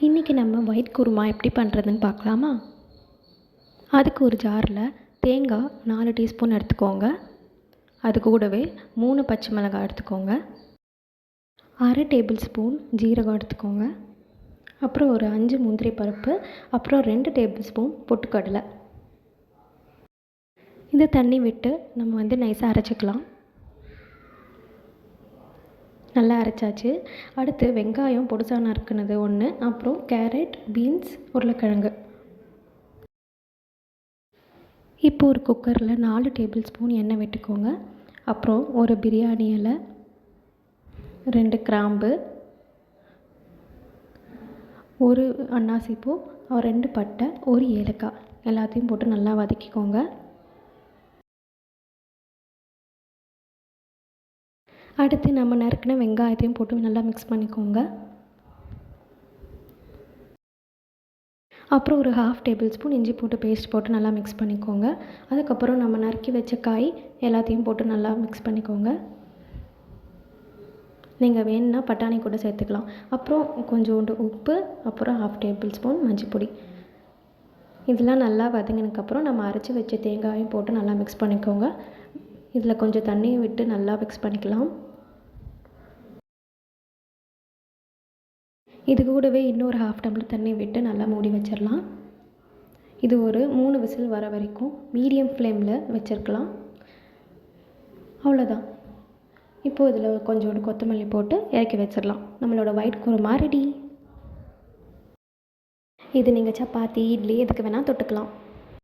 இன்றைக்கி நம்ம ஒயிட் குருமா எப்படி பண்ணுறதுன்னு பார்க்கலாமா? அதுக்கு ஒரு ஜாரில் தேங்காய் 4 டீஸ்பூன் எடுத்துக்கோங்க. அது கூடவே 3 பச்சை மிளகாய் எடுத்துக்கோங்க. அரை டேபிள் ஸ்பூன் ஜீரகம் எடுத்துக்கோங்க. அப்புறம் ஒரு 5 முந்திரி பருப்பு, அப்புறம் 2 டேபிள் ஸ்பூன் பொட்டுக்கடலை. இந்த தண்ணி விட்டு நம்ம நைஸாக அரைச்சிக்கலாம். நல்லா அரைச்சாச்சு. அடுத்து வெங்காயம் பொடிசா நறுக்குனது 1, அப்புறம் கேரட், பீன்ஸ், உருளைக்கிழங்கு. இப்போ ஒரு குக்கரில் 4 டேபிள் ஸ்பூன் எண்ணெய் விட்டுக்கோங்க. அப்புறம் ஒரு பிரியாணி இலை, 2 கிராம்பு, ஒரு அன்னாசிப்பூ, 2 பட்டை, ஒரு ஏலக்காய் எல்லாத்தையும் போட்டு நல்லா வதக்கிக்கோங்க. அடுத்து நம்ம நறுக்கின வெங்காயத்தையும் போட்டு நல்லா மிக்ஸ் பண்ணிக்கோங்க. அப்புறம் ஒரு 1/2 டேபிள் ஸ்பூன் இஞ்சி பூண்டு பேஸ்ட் போட்டு நல்லா மிக்ஸ் பண்ணிக்கோங்க. அதுக்கப்புறம் நம்ம நறுக்கி வச்ச காய் எல்லாத்தையும் போட்டு நல்லா மிக்ஸ் பண்ணிக்கோங்க. நீங்கள் வேணும்னா பட்டாணி கூட சேர்த்துக்கலாம். அப்புறம் கொஞ்சோண்டு உப்பு, அப்புறம் 1/2 டேபிள் ஸ்பூன் மஞ்சள். இதெல்லாம் நல்லா வதங்கினதுக்கப்புறம் நம்ம அரைச்சி வச்ச தேங்காயும் போட்டு நல்லா மிக்ஸ் பண்ணிக்கோங்க. இதில் கொஞ்சம் தண்ணியை விட்டு நல்லா மிக்ஸ் பண்ணிக்கலாம். இது கூடவே இன்னொரு 1/2 டம்ளர் தண்ணி விட்டு நல்லா மூடி வச்சிடலாம். இது ஒரு 3 விசில் வர வரைக்கும் மீடியம் ஃப்ளேமில் வச்சுருக்கலாம். அவ்வளோதான். இப்போது இதில் கொஞ்சோண்டு கொத்தமல்லி போட்டு இறக்கி வச்சிடலாம். நம்மளோட ஒயிட் குருமா ரெடி. இது நீங்கள் சப்பாத்தி, இட்லி எதுக்கு வேணால் தொட்டுக்கலாம்.